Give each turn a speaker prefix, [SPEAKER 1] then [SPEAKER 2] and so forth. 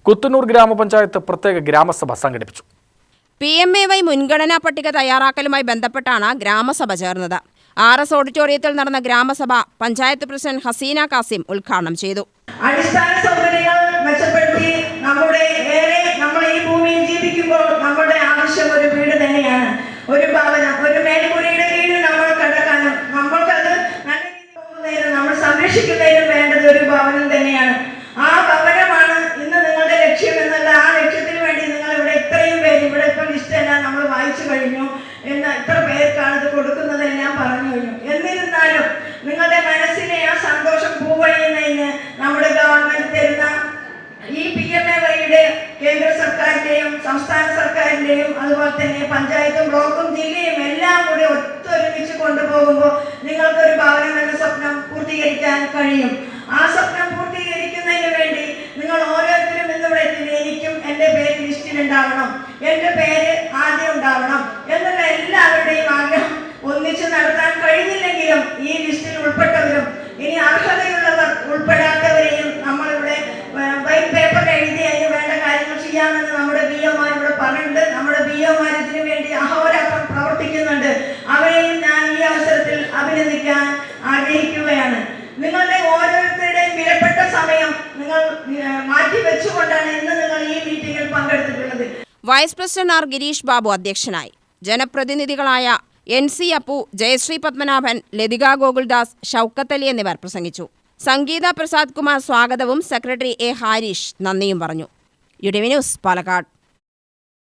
[SPEAKER 1] കുത്തന്നൂർ ഗ്രാമപഞ്ചായത്ത് പ്രത്യേക ഗ്രാമസഭ സംഘടിപ്പിച്ചു.
[SPEAKER 2] PMAY മുൻഗണനാ പട്ടിക തയ്യാറാക്കലുമായി ബന്ധപ്പെട്ടാണ് ഗ്രാമസഭ ചേർന്നത്. RS ഓഡിറ്റോറിയത്തിൽ നടന്ന ഗ്രാമസഭ പഞ്ചായത്ത് പ്രസിഡന്റ് ഹസീന കാസിം ഉദ്ഘാടനം ചെയ്തു.
[SPEAKER 3] അടിസ്ഥാന സൗകര്യങ്ങൾ മെച്ചപ്പെടുത്തി നമ്മൾ ഈ ഭൂമിയിൽ ജീവിക്കുമ്പോൾ നമ്മുടെ ആവശ്യം ഒരു വീട് തന്നെയാണ്, ഒരു ഭവനം, ഒരു മേൽക്കൂരയുടെ കീഴിൽ നമ്മൾ കിടക്കാനും നമ്മൾക്കത് നല്ല രീതിയിൽ നമ്മൾ സംരക്ഷിക്കുന്നതിനും വേണ്ടത് ഒരു ഭവനം തന്നെയാണ്. ആ ഭവനമാണ് ഇന്ന് നിങ്ങളുടെ ലക്ഷ്യം എന്നുള്ള ആ ലക്ഷ്യത്തിന് വേണ്ടി നിങ്ങൾ ഇവിടെ ഇത്രയും പേര് ഇവിടെ ഇപ്പോൾ ലിസ്റ്റ് എല്ലാം നമ്മൾ വായിച്ചു കഴിഞ്ഞു എന്ന് എത്ര പേർക്കാണ് ഇത് കൊടുക്കുന്നതെല്ലാം പറഞ്ഞു കഴിഞ്ഞു. എന്നിരുന്നാലും നിങ്ങളുടെ മനസ്സിലെ ആ സന്തോഷം പൂവണിയുന്നതിന് നമ്മുടെ ഗവൺമെന്റ് തരുന്ന ഈ PMAYയുടെ കേന്ദ്ര സർക്കാരിന്റെയും സംസ്ഥാന സർക്കാരിന്റെയും അതുപോലെ തന്നെ പഞ്ചായത്തും ബ്ലോക്കും ജില്ലയും എല്ലാം കൂടി ഒത്തൊരുമിച്ച് കൊണ്ടുപോകുമ്പോൾ നിങ്ങൾക്കൊരു ഭവനം എന്ന സ്വപ്നം പൂർത്തീകരിക്കാൻ കഴിയും. ആ സ്വപ്നം പൂർത്തീകരിക്കുന്നതിന് വേണ്ടി നിങ്ങൾ ഓരോരുത്തരും ഇന്നിവിടെ എനിക്കും എൻ്റെ പേര് ലിസ്റ്റിൽ ഉണ്ടാവണം, എൻ്റെ പേര് ആദ്യം ഉണ്ടാവണം എന്നുള്ള എല്ലാവരുടെയും ആഗ്രഹം ഒന്നിച്ച് നടത്താൻ കഴിഞ്ഞില്ലെങ്കിലും ഈ ലിസ്റ്റിൽ ഉൾപ്പെട്ടവരും ഇനി അർഹതയുള്ളവർ ഉൾപ്പെടാത്തവരെയും നമ്മളിവിടെ വൈറ്റ് പേപ്പർ എഴുതി അതിന് വേണ്ട കാര്യങ്ങൾ ചെയ്യാമെന്ന് നമ്മുടെ BOമാർ ഇവിടെ പറഞ്ഞിട്ടുണ്ട്. നമ്മുടെ BOമാർ ഇതിനു വേണ്ടി അഹോരാത്രം പ്രവർത്തിക്കുന്നുണ്ട്. അവരെയും ഞാൻ ഈ അവസരത്തിൽ അഭിനന്ദിക്കാൻ ആഗ്രഹിക്കുകയാണ്. നിങ്ങളുടെ ഓരോരുത്തരുടെയും വിലപ്പെട്ട സമയം നിങ്ങൾ മാറ്റിവെച്ചുകൊണ്ടാണ് ഇന്ന് നിങ്ങൾ ഈ മീറ്റിംഗിൽ പങ്കെടുത്തിട്ടുള്ളത്.
[SPEAKER 2] Vice president R Girish Babu അധ്യക്ഷനായി. ജനപ്രതിനിധികളായ NC അപ്പു, ജയശ്രീ പത്മനാഭൻ, ലതിക ഗോകുൽദാസ്, ഷൗക്കത്ത് അലി എന്നിവർ പ്രസംഗിച്ചു. സംഗീത പ്രസാദ് കുമാർ സ്വാഗതവും സെക്രട്ടറി A ഹാരിഷ് നന്ദിയും പറഞ്ഞു. UTV news, Palakkad.